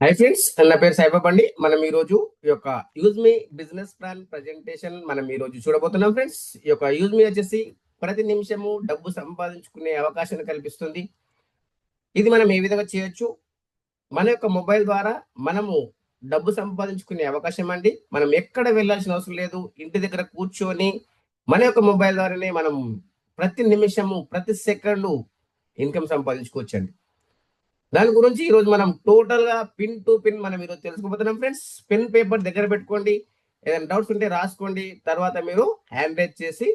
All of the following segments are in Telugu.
హై ఫ్రెండ్స్, నా పేరు సాయిబాబా అండి. మనం ఈ రోజు ఈ యొక్క యూజ్ మీ బిజినెస్ ప్లాన్ ప్రజెంటేషన్ మనం ఈ రోజు చూడబోతున్నాం ఫ్రెండ్స్. ఈ యొక్క యూజ్ మీ వచ్చేసి ప్రతి నిమిషము డబ్బు సంపాదించుకునే అవకాశాన్ని కల్పిస్తుంది. ఇది మనం ఏ విధంగా చేయొచ్చు? మన యొక్క మొబైల్ ద్వారా మనము డబ్బు సంపాదించుకునే అవకాశం అండి. మనం ఎక్కడ వెళ్ళాల్సిన అవసరం లేదు. ఇంటి దగ్గర కూర్చొని మన యొక్క మొబైల్ ద్వారానే మనం ప్రతి నిమిషము, ప్రతి సెకండు ఇన్కమ్ సంపాదించుకోవచ్చండి. దాని గురించి ఈరోజు మనం టోటల్ గా పిన్ టు పిన్ మనం ఈరోజు తెలుసుకోబోతున్నాం ఫ్రెండ్స్. పెన్ పేపర్ దగ్గర పెట్టుకోండి. ఏదైనా డౌట్స్ ఉంటే రాసుకోండి. తర్వాత మీరు హ్యాండ్ రైజ్ చేసి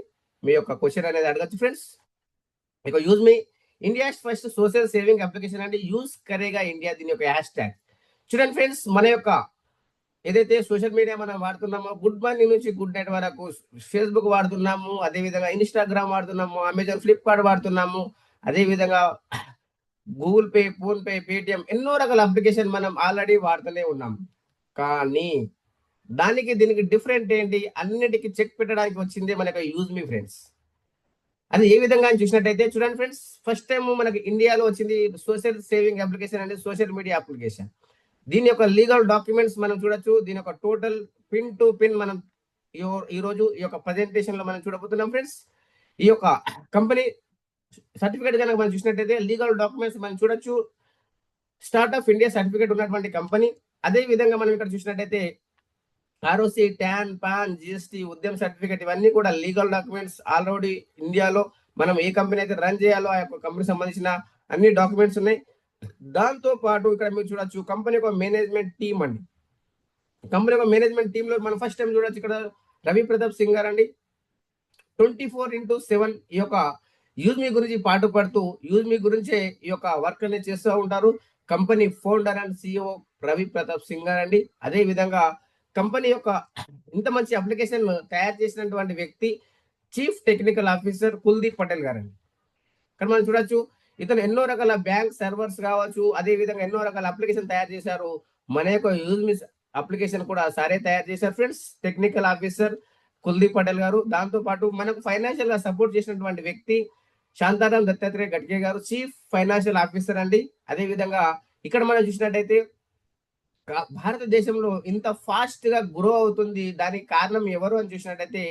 మీ యొక్క క్వశ్చన్ అనేది అడగచ్చు ఫ్రెండ్స్. ఇక యూజ్ మీ India first social saving application అండి. యూజ్ కరేగా ఇండియా, దీని యొక్క హ్యాష్ ట్యాగ్. చూడండి ఫ్రెండ్స్, మన యొక్క ఏదైతే సోషల్ మీడియా మనం వాడుతున్నామో, గుడ్ మార్నింగ్ నుంచి గుడ్ నైట్ వరకు ఫేస్బుక్ వాడుతున్నాము, అదేవిధంగా ఇన్స్టాగ్రామ్ వాడుతున్నాము, అమెజాన్, ఫ్లిప్కార్ట్ వాడుతున్నాము, అదేవిధంగా Google pay, phone pay, Paytm, ఎన్నో రకాల అప్లికేషన్ మనం ఆల్రెడీ వాడుతూనే ఉన్నాం. కానీ దానికి దీనికి డిఫరెంట్ ఏంటి? అన్నిటికీ చెక్ పెట్టడానికి వచ్చింది మనకు యూజ్ మీ ఫ్రెండ్స్. అది ఏ విధంగా అని చూసినట్టయితే చూడండి ఫ్రెండ్స్, ఫస్ట్ టైం మనకి ఇండియాలో వచ్చింది సోషల్ సేవింగ్ అప్లికేషన్ అంటే సోషల్ మీడియా అప్లికేషన్. దీని యొక్క లీగల్ డాక్యుమెంట్స్ మనం చూడొచ్చు. దీని యొక్క టోటల్ పిన్ టు పిన్ మనం ఈ రోజు ఈ యొక్క ప్రజెంటేషన్ లో మనం చూడబోతున్నాం ఫ్రెండ్స్. ఈ యొక్క కంపెనీ సర్టిఫికేట్ కనుక మనం చూసినట్టయితే లీగల్ డాక్యుమెంట్స్ మనం చూడొచ్చు. స్టార్ట్ ఆఫ్ ఇండియా సర్టిఫికేట్ ఉన్నటువంటి కంపెనీ. అదే విధంగా మనం ఇక్కడ చూసినట్టయితే ఆర్ఓసి, ట్యాన్, పాన్, జిఎస్టీ, ఉద్యమ సర్టిఫికేట్, ఇవన్నీ కూడా లీగల్ డాక్యుమెంట్స్. ఆల్రెడీ ఇండియాలో మనం ఏ కంపెనీ అయితే రన్ చేయాలో ఆ యొక్క కంపెనీ సంబంధించిన అన్ని డాక్యుమెంట్స్ ఉన్నాయి. దాంతో పాటు ఇక్కడ మీరు చూడొచ్చు కంపెనీ యొక్క మేనేజ్మెంట్ టీమ్ అండి. కంపెనీ యొక్క మేనేజ్మెంట్ టీమ్ లో మనం ఫస్ట్ టైం చూడొచ్చు ఇక్కడ రవి ప్రతాప్ సింగ్ గారు అండి. 24/7 ఈ యొక్క యూజ్ మీ గురించి పాటుపడుతూ యూజ్ మీ గురించే ఈ యొక్క వర్క్ అనేది చేస్తూ ఉంటారు. Company founder and CEO Ravi Pratap Singh గారు అండి. అదే విధంగా కంపెనీ యొక్క ఇంత మంచి అప్లికేషన్ తయారు చేసినటువంటి వ్యక్తి chief technical officer Kuldeep Patel గారండి. ఇక్కడ మనం చూడొచ్చు ఇతను ఎన్నో రకాల బ్యాంక్ సర్వర్స్ కావచ్చు, అదే విధంగా ఎన్నో రకాల అప్లికేషన్ తయారు చేశారు. మన యొక్క యూజ్ మీ అప్లికేషన్ కూడా సారే తయారు చేశారు friends, technical officer Kuldeep Patel గారు. దాంతో పాటు మనకు ఫైనాన్షియల్ గా సపోర్ట్ చేసినటువంటి వ్యక్తి శాంతారాం దత్తాత్రేయ గడ్కే గారు, చీఫ్ ఫైనాన్షియల్ ఆఫీసర్ అండి. అదే విధంగా ఇక్కడ మనం చూసినట్టయితే భారతదేశంలో ఇంత ఫాస్ట్ గా గ్రో అవుతుంది, దానికి కారణం ఎవరు అని చూసినట్టయితే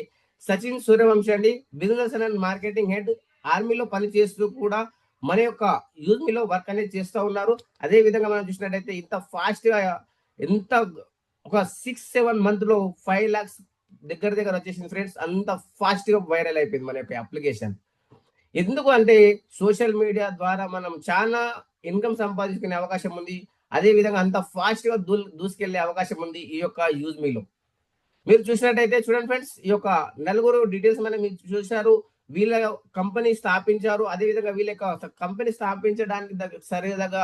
సచిన్ సూర్యవంశీ అండి. బిజినెస్ అండ్ మార్కెటింగ్ హెడ్, ఆర్మీలో పనిచేస్తూ కూడా మన యొక్క యూజ్ మీలో వర్క్ అనేది చేస్తూ ఉన్నారు. అదే విధంగా మనం చూసినట్టయితే ఇంత ఫాస్ట్ గా ఎంత ఒక 6-7 మంత్ లో 5 lakhs దగ్గర దగ్గర వచ్చేసింది ఫ్రెండ్స్. అంత ఫాస్ట్ గా వైరల్ అయిపోయింది మన యొక్క అప్లికేషన్. ఎందుకు అంటే సోషల్ మీడియా ద్వారా మనం చాలా ఇన్కమ్ సంపాదించుకునే అవకాశం ఉంది. అదే విధంగా అంత ఫాస్ట్ గా దూసుకెళ్లే అవకాశం ఉంది ఈ యొక్క యూజ్ మీలో. మీరు చూసినట్టయితే చూడండి ఫ్రెండ్స్, ఈ యొక్క నలుగురు డీటెయిల్స్ మనం మీరు చూశారు. వీళ్ళ కంపెనీ స్థాపించారు. అదే విధంగా వీళ్ళ యొక్క కంపెనీ స్థాపించడానికి సరిగా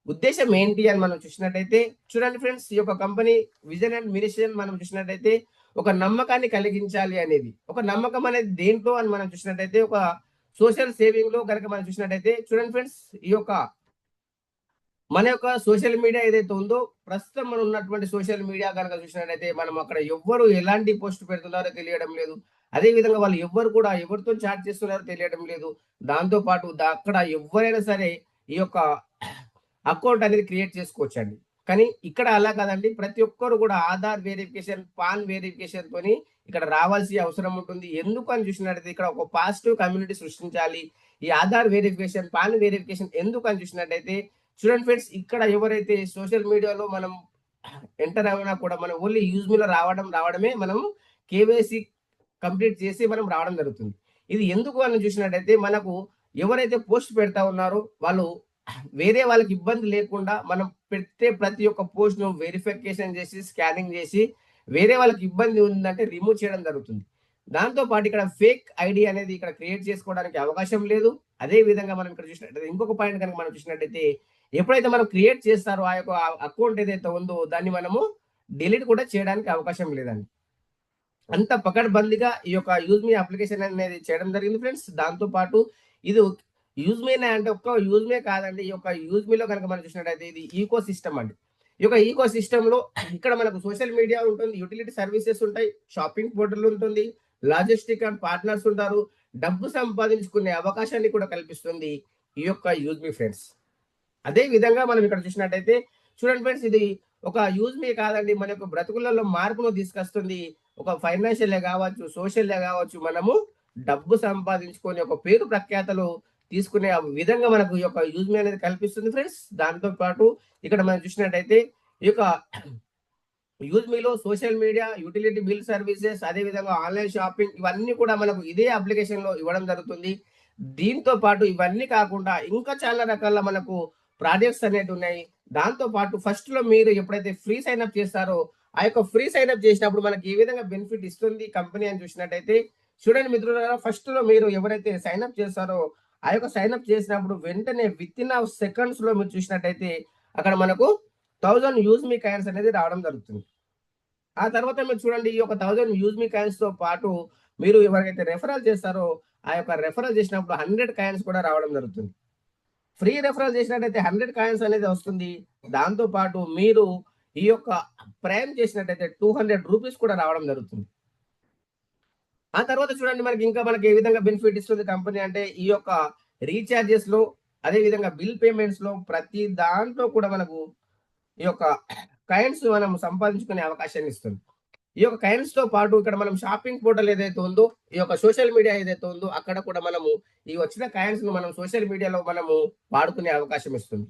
ఉద్దేశం ఏంటి అని మనం చూసినట్టయితే చూడండి ఫ్రెండ్స్, ఈ యొక్క కంపెనీ విజన్ అండ్ మిషన్ మనం చూసినట్టయితే ఒక నమ్మకాన్ని కలిగించాలి అనేది. ఒక నమ్మకం అనేది దేంట్లో అని మనం చూసినట్టయితే ఒక సోషల్ సేవింగ్ లో కనుక మనం చూసినట్టయితే చూడండి ఫ్రెండ్స్, ఈ యొక్క మన యొక్క సోషల్ మీడియా ఏదైతే ఉందో, ప్రస్తుతం మనం ఉన్నటువంటి సోషల్ మీడియా కనుక చూసినట్టయితే మనం అక్కడ ఎవ్వరు ఎలాంటి పోస్ట్ పెడుతున్నారో తెలియడం లేదు. అదే విధంగా వాళ్ళు ఎవ్వరు కూడా ఎవరితో చాట్ చేస్తున్నారో తెలియడం లేదు. దాంతో పాటు అక్కడ ఎవరైనా సరే ఈ యొక్క అకౌంట్ అనేది క్రియేట్ చేసుకోవచ్చండి. కానీ ఇక్కడ అలా కాదండి. ప్రతి ఒక్కరు కూడా ఆధార్ వెరిఫికేషన్, పాన్ వెరిఫికేషన్ తోని ఇక్కడ రావాల్సిన అవసరం ఉంటుంది. ఎందుకు అని చూసినట్టయితే ఇక్కడ ఒక పాజిటివ్ కమ్యూనిటీ సృష్టించాలి. ఈ ఆధార్ వెరిఫికేషన్, పాన్ వెరిఫికేషన్ ఎందుకు అని చూసినట్టయితే చూడండి ఫ్రెండ్స్, ఇక్కడ ఎవరైతే సోషల్ మీడియాలో మనం ఎంటర్ అయినా కూడా మనం ఓన్లీ యూజ్ మీలో రావడమే మనం కేవైసీ కంప్లీట్ చేసి మనం రావడం జరుగుతుంది. ఇది ఎందుకు అని చూసినట్టయితే మనకు ఎవరైతే పోస్ట్ పెడతా ఉన్నారో వాళ్ళు వేరే వాళ్ళకి ఇబ్బంది లేకుండా మనం పెట్టే ప్రతి ఒక్క పోస్ట్ ను వెరిఫికేషన్ చేసి స్కానింగ్ చేసి వేరే వాళ్ళకి ఇబ్బంది ఉందంటే రిమూవ్ చేయడం జరుగుతుంది. దాంతో పాటు ఇక్కడ ఫేక్ ఐడి అనేది ఇక్కడ క్రియేట్ చేసుకోవడానికి అవకాశం లేదు. అదే విధంగా మనం ఇక్కడ చూసినట్టయితే ఇంకొక పాయింట్ కనుక మనం చూసినట్టయితే ఎప్పుడైతే మనం క్రియేట్ చేస్తారో ఆ యొక్క అకౌంట్ ఏదైతే ఉందో దాన్ని మనము డిలీట్ కూడా చేయడానికి అవకాశం లేదండి. అంత పకడ్బందీగా ఈ యొక్క యూజ్ మీ అప్లికేషన్ అనేది చేయడం జరిగింది ఫ్రెండ్స్. దాంతో పాటు ఇది యూజ్ మీ అంటే ఒక్క యూజ్ మీ కాదండి. ఈ యొక్క యూజ్ మీలో కనుక మనం చూసినట్టయితే ఇది ఈకో సిస్టమ్ అండి. ఈ యొక్క ఈకో సిస్టమ్ లో ఇక్కడ మనకు సోషల్ మీడియా ఉంటుంది, యుటిలిటీ సర్వీసెస్ ఉంటాయి, షాపింగ్ పోర్టల్ ఉంటుంది, లాజిస్టిక్ అండ్ పార్ట్నర్స్ ఉంటారు. డబ్బు సంపాదించుకునే అవకాశాన్ని కూడా కల్పిస్తుంది ఈ యొక్క యూజ్ మీ ఫ్రెండ్స్. అదే విధంగా మనం ఇక్కడ చూసినట్టయితే చూడండి ఫ్రెండ్స్, ఇది ఒక యూజ్ మీ కాదండి, మన యొక్క బ్రతుకులలో మార్పును తీసుకొస్తుంది. ఒక ఫైనాన్షియలే కావచ్చు, సోషల్లే కావచ్చు, మనము డబ్బు సంపాదించుకొని ఒక పేరు ప్రఖ్యాతలు తీసుకునే విధంగా మనకు ఈ యొక్క యూజ్ మీ అనేది కల్పిస్తుంది ఫ్రెండ్స్. దాంతో పాటు ఇక్కడ మనం చూసినట్టయితే ఈ యొక్క యూజ్ మీలో social media, utility bill services, అదే విధంగా ఆన్లైన్ షాపింగ్, ఇవన్నీ కూడా మనకు ఇదే అప్లికేషన్ లో ఇవ్వడం జరుగుతుంది. దీంతో పాటు ఇవన్నీ కాకుండా ఇంకా చాలా రకాల మనకు ప్రాజెక్ట్స్ అనేవి ఉన్నాయి. దాంతో పాటు ఫస్ట్ లో మీరు ఎప్పుడైతే ఫ్రీ సైన్ అప్ చేస్తారో, ఆ యొక్క ఫ్రీ సైన్ అప్ చేసినప్పుడు మనకి ఏ విధంగా బెనిఫిట్ ఇస్తుంది కంపెనీ అని చూసినట్టయితే, చూడండి మిత్రులారా, ఫస్ట్ లో మీరు ఎవరైతే సైన్ అప్ చేస్తారో ఆ యొక్క సైన్ అప్ చేసినప్పుడు వెంటనే విత్ ఇన్ సెకండ్స్ లో మీరు చూసినట్టయితే అక్కడ మనకు 1000 యూజ్ మీ కాయిన్స్ అనేది రావడం జరుగుతుంది. ఆ తర్వాత మీరు చూడండి, ఈ యొక్క 1000 యూజ్ మీ కాయిన్స్ తో పాటు మీరు ఎవరికైతే రెఫరల్ చేస్తారో ఆ యొక్క రెఫరల్ చేసినప్పుడు 100 కాయిన్స్ కూడా రావడం జరుగుతుంది. ఫ్రీ రెఫరల్ చేసినట్టయితే 100 కాయిన్స్ అనేది వస్తుంది. దాంతో పాటు మీరు ఈ యొక్క ప్రైమ్ చేసినట్టయితే 200 రూపీస్ కూడా రావడం జరుగుతుంది. ఆ తర్వాత చూడండి, మనకి ఏ విధంగా బెనిఫిట్ ఇస్తుంది కంపెనీ అంటే, ఈ యొక్క రీఛార్జెస్ లో, అదే విధంగా బిల్ పేమెంట్స్ లో, ప్రతి దాంట్లో కూడా మనకు ఈ యొక్క కాయిన్స్ మనం సంపాదించుకునే అవకాశాన్ని ఇస్తుంది. ఈ యొక్క కాయిన్స్ తో పాటు ఇక్కడ మనం షాపింగ్ పోర్టల్ ఏదైతే ఉందో, ఈ యొక్క సోషల్ మీడియా ఏదైతే ఉందో, అక్కడ కూడా మనము ఈ వచ్చిన కాయిన్స్ ను మనం సోషల్ మీడియాలో మనము వాడుకునే అవకాశం ఇస్తుంది.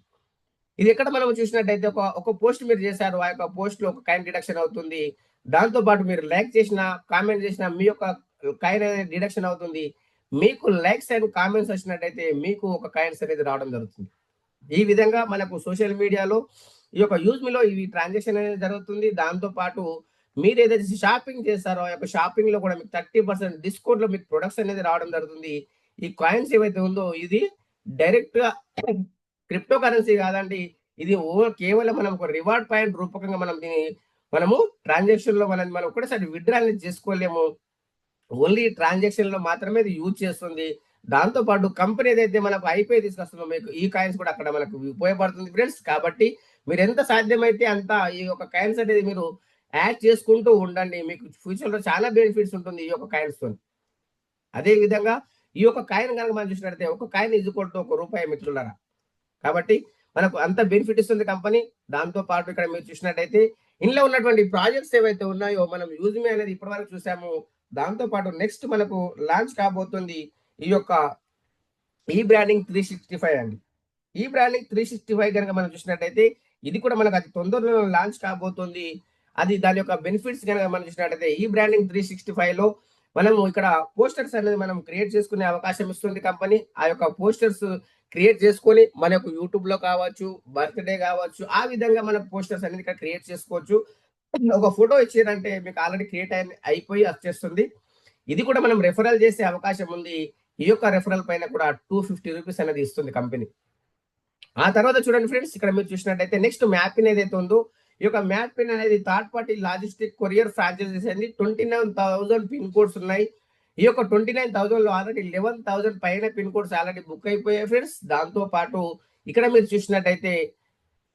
ఇది ఎక్కడ మనం చూసినట్టయితే ఒక పోస్ట్ మీరు చేశారు, ఆ యొక్క పోస్ట్ లో ఒక కాయిన్ డిడక్షన్ అవుతుంది. దాంతో పాటు మీరు లైక్ చేసిన, కామెంట్ చేసిన మీ యొక్క కాయిన్ అనేది డిడక్షన్ అవుతుంది. మీకు లైక్స్ అండ్ కామెంట్స్ వచ్చినట్టయితే మీకు ఒక కాయిన్స్ అనేది రావడం జరుగుతుంది. ఈ విధంగా మనకు సోషల్ మీడియాలో ఈ యొక్క యూజ్ మీలో ఇవి ట్రాన్సాక్షన్ అనేది జరుగుతుంది. దాంతో పాటు మీరు ఏదైతే షాపింగ్ చేస్తారో ఆ యొక్క షాపింగ్ లో కూడా మీకు 30% డిస్కౌంట్ లో మీకు ప్రొడక్ట్స్ అనేది రావడం జరుగుతుంది. ఈ కాయిన్స్ ఏవైతే ఉందో ఇది డైరెక్ట్ గా క్రిప్టో కరెన్సీ కాదండి. ఇది కేవలం మనం ఒక రివార్డ్ పాయింట్ రూపకంగా మనం దీన్ని మనము ట్రాన్సాక్షన్ లో మనం ఒకటేసారి విత్డ్రా అనేది చేసుకోలేము. ఓన్లీ ట్రాన్సాక్షన్ లో మాత్రమే ఇది యూజ్ చేస్తుంది. దాంతో పాటు కంపెనీ ఏదైతే మనకు ఐపీఐ తీసుకొస్తుందో మీకు ఈ కాయిన్స్ కూడా అక్కడ మనకు ఉపయోగపడుతుంది ఫ్రెండ్స్. కాబట్టి మీరు ఎంత సాధ్యమైతే అంత ఈ యొక్క కాయిన్స్ అనేది మీరు యాడ్ చేసుకుంటూ ఉండండి. మీకు ఫ్యూచర్ లో చాలా బెనిఫిట్స్ ఉంటుంది ఈ యొక్క కాయిన్స్ తో. అదే విధంగా ఈ యొక్క కాయిన్ కనుక మనం చూసినట్లయితే ఒక కాయిన్ ఈజ్వల్ టు ₹1 మిత్రులారా. కాబట్టి మనకు అంత బెనిఫిట్ ఇస్తుంది కంపెనీ. దాంతో పాటు ఇక్కడ మీరు చూసినట్టయితే ఇందులో ఉన్నటువంటి ప్రాజెక్ట్స్ ఏవైతే ఉన్నాయో మనం యూజ్ మీ అనేది ఇప్పటివరకు చూసాము. దాంతో పాటు నెక్స్ట్ మనకు లాంచ్ కాబోతుంది ఈ యొక్క ఈ బ్రాండింగ్ 365 అండి. ఈ బ్రాండింగ్ 365 కనుక మనం చూసినట్టయితే ఇది కూడా మనకు అతి తొందరలో లాంచ్ కాబోతుంది. అది దాని యొక్క బెనిఫిట్స్ కనుక మనం చూసినట్టయితే ఈ బ్రాండింగ్ 365 లో మనము ఇక్కడ పోస్టర్స్ అనేది మనం క్రియేట్ చేసుకునే అవకాశం ఇస్తుంది కంపెనీ. ఆ యొక్క పోస్టర్స్ క్రియేట్ చేసుకొని మన యొక్క యూట్యూబ్ లో కావచ్చు, బర్త్డే కావచ్చు, ఆ విధంగా మన పోస్టర్స్ అనేది ఇక్కడ క్రియేట్ చేసుకోవచ్చు. ఒక ఫోటో ఇచ్చారంటే మీకు ఆల్రెడీ క్రియేట్ అయిపోయి వచ్చేస్తుంది. ఇది కూడా మనం రెఫరల్ చేసే అవకాశం ఉంది. ఈ యొక్క రెఫరల్ పైన కూడా 250 రూపీస్ అనేది ఇస్తుంది కంపెనీ. ఆ తర్వాత చూడండి ఫ్రెండ్స్, ఇక్కడ మీరు చూసినట్టయితే నెక్స్ట్ మ్యాపిన్ ఏదైతే ఉందో ఈ యొక్క మ్యాపిన్ అనేది third party logistic courier franchises అండి. 29,000 పిన్ కోడ్స్ ఉన్నాయి. ఈ యొక్క 29,000 లో ఆల్రెడీ 11,000 పైన పిన్ కోడ్స్ ఆల్రెడీ బుక్ అయిపోయాయి ఫ్రెండ్స్. దాంతో పాటు ఇక్కడ మీరు చూసినట్టయితే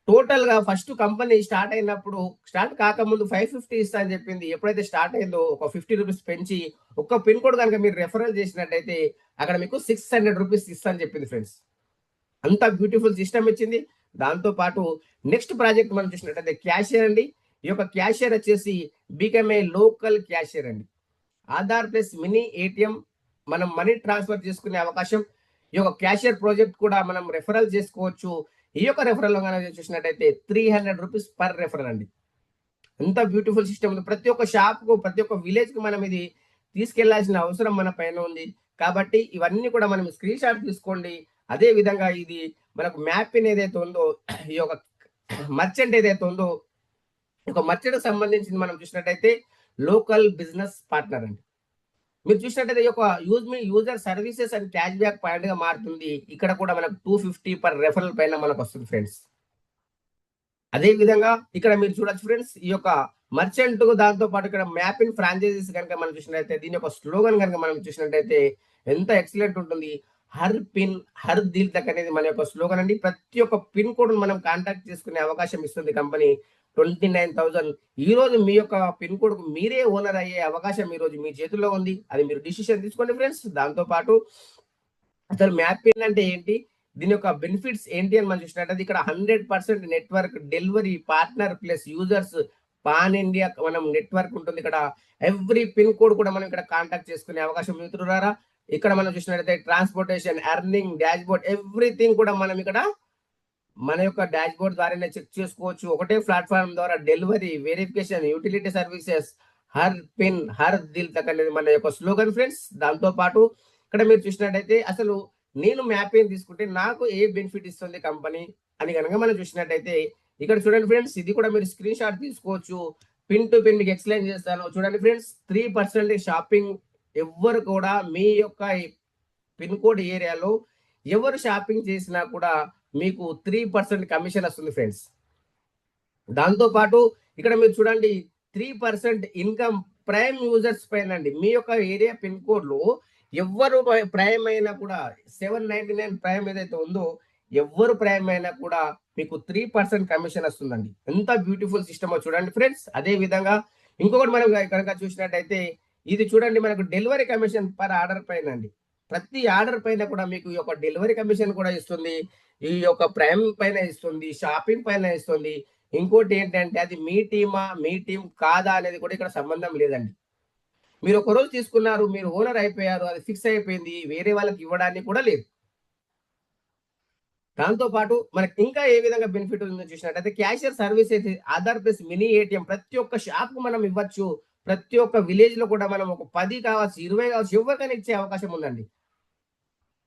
టోటల్ గా ఫస్ట్ కంపెనీ స్టార్ట్ అయినప్పుడు, స్టార్ట్ కాకముందు 550 ఇస్తా అని చెప్పింది. ఎప్పుడైతే స్టార్ట్ అయిందో ఒక 50 రూపీస్ పెంచి ఒక్క పిన్ కోడ్ కనుక మీరు రెఫరల్ చేసినట్టయితే అక్కడ మీకు 600 రూపీస్ ఇస్తా అని చెప్పింది ఫ్రెండ్స్. అంత బ్యూటిఫుల్ సిస్టమ్ ఇచ్చింది. దాంతో పాటు నెక్స్ట్ ప్రాజెక్ట్ మనం చూసినట్టయితే క్యాషియర్ అండి. ఈ యొక్క క్యాషియర్ వచ్చేసి బికమ్ ఏ లోకల్ క్యాషియర్ అండి. ఆధార్ ప్లస్ మినీ ఏటీఎం మనం మనీ ట్రాన్స్ఫర్ చేసుకునే అవకాశం. ఈ యొక్క క్యాషియర్ ప్రాజెక్ట్ కూడా మనం రెఫరల్ చేసుకోవచ్చు. ఈ యొక్క రెఫరల్ చూసినట్టయితే 300 రూపీస్ పర్ రెఫరల్ అండి. ఎంత బ్యూటిఫుల్ సిస్టమ్ ఉంది. ప్రతి ఒక్క షాప్ కు, ప్రతి ఒక్క విలేజ్ కు మనం ఇది తీసుకెళ్లాల్సిన అవసరం మన పైన ఉంది. కాబట్టి ఇవన్నీ కూడా మనం స్క్రీన్ షాట్ తీసుకోండి. అదే విధంగా ఇది మనకు మ్యాపిన్ ఏదైతే ఉందో, ఈ యొక్క మర్చెంట్ ఏదైతే ఉందో, ఒక మర్చెంట్ సంబంధించింది మనం చూసినట్టయితే లోకల్ బిజినెస్ పార్ట్నర్ అండి. మీరు చూసినట్టయితే ఈ యొక్క use me user services and cash back point గా మారుతుంది. ఇక్కడ కూడా మనకు 250 పర్ రెఫరల్ పైన మనకు వస్తుంది ఫ్రెండ్స్. అదే విధంగా ఇక్కడ మీరు చూడొచ్చు ఫ్రెండ్స్, ఈ యొక్క మర్చెంట్ దాంతో పాటు ఇక్కడ మ్యాపిన్ ఫ్రాంచైజీస్ కనుక మనం చూసినట్టయితే దీని యొక్క స్లోగన్ కనుక మనం చూసినట్టయితే ఎంత ఎక్సలెంట్ ఉంటుంది. హర్ పిన్ హర్ దిల్ తక్ అనేది మన యొక్క స్లోగన్ అండి. ప్రతి ఒక్క పిన్ కోడ్ మనం కాంటాక్ట్ చేసుకునే అవకాశం ఇస్తుంది కంపెనీ. 29,000 ఈ రోజు మీ యొక్క పిన్ కోడ్ కు మీరే ఓనర్ అయ్యే అవకాశం ఈ రోజు మీ చేతుల్లో ఉంది. అది మీరు డిసిషన్ తీసుకోండి ఫ్రెండ్స్. దాంతో పాటు అసలు మ్యాపిన్ అంటే ఏంటి, దీని యొక్క బెనిఫిట్స్ ఏంటి అని మనం చూసినట్టయితే ఇక్కడ 100% network delivery partner plus users pan India మనం నెట్వర్క్ ఉంటుంది. ఇక్కడ ఎవ్రీ పిన్ కోడ్ కూడా మనం ఇక్కడ కాంటాక్ట్ చేసుకునే అవకాశం మిత్రులారా. ఇక్కడ మనం చూసినట్టయితే transportation, earning, dash board everything కూడా మనం ఇక్కడ మన యొక్క డాష్ బోర్డ్ ద్వారానే చెక్ చేసుకోవచ్చు. ఒకటే ప్లాట్ఫామ్ ద్వారా డెలివరీ, వెరిఫికేషన్, యూటిలిటీ సర్వీసెస్, హర్ పిన్ హర్ దిల్ తక్ అనేది మన యొక్క స్లోగన్ ఫ్రెండ్స్. దాంతో పాటు ఇక్కడ మీరు చూసినట్టయితే అసలు నేను మ్యాపింగ్ తీసుకుంటే నాకు ఏ బెనిఫిట్ ఇస్తుంది కంపెనీ అని కనుక మనం చూసినట్టయితే ఇక్కడ చూడండి ఫ్రెండ్స్, ఇది కూడా మీరు స్క్రీన్ షాట్ తీసుకోవచ్చు. పిన్ టు పిన్ మీకు ఎక్స్ప్లెయిన్ చేస్తాను. చూడండి ఫ్రెండ్స్, 3% షాపింగ్ ఎవ్వరు కూడా మీ యొక్క పిన్ కోడ్ ఏరియాలో ఎవరు షాపింగ్ చేసినా కూడా మీకు 3% కమిషన్ వస్తుంది ఫ్రెండ్స్. దాంతో పాటు ఇక్కడ మీరు చూడండి 3% ఇన్కమ్ ప్రైమ్ యూజర్స్ పైన అండి. మీ యొక్క ఏరియా పిన్ కోడ్ లో ఎవ్వరు ప్రైమ్ అయినా కూడా 799 ప్రైమ్ ఏదైతే ఉందో ఎవ్వరు ప్రైమ్ అయినా కూడా మీకు 3% కమిషన్ వస్తుందండి. ఎంత బ్యూటిఫుల్ సిస్టమో చూడండి ఫ్రెండ్స్. అదే విధంగా ఇంకొకటి మనం కనుక చూసినట్టయితే ఇది చూడండి, మనకు డెలివరీ కమిషన్ పర్ ఆర్డర్ పైన అండి. ప్రతి ఆర్డర్ పైన కూడా మీకు ఈ యొక్క డెలివరీ కమిషన్ కూడా ఇస్తుంది, ఈ యొక్క ప్రైమ్ పైన ఇస్తుంది, షాపింగ్ పైన ఇస్తుంది. ఇంకోటి ఏంటంటే అది మీ టీమా మీ టీం కాదా అనేది కూడా ఇక్కడ సంబంధం లేదండి. మీరు ఒక రోజు తీసుకున్నారు, మీరు ఓనర్ అయిపోయారు, అది ఫిక్స్ అయిపోయింది, వేరే వాళ్ళకి ఇవ్వడానికి కూడా లేదు. దాంతో పాటు మనకి ఇంకా ఏ విధంగా బెనిఫిట్ ఉందో చూసినట్టయితే క్యాషియర్ సర్వీస్ అయితే ఆధార్ ప్లస్ మినీ ఏటీఎం ప్రతి ఒక్క షాప్ కు మనం ఇవ్వచ్చు. ప్రతి ఒక్క విలేజ్ లో కూడా మనం ఒక 10 కావచ్చు, 20 కావచ్చు, ఎవరికైనా ఇచ్చే అవకాశం ఉందండి.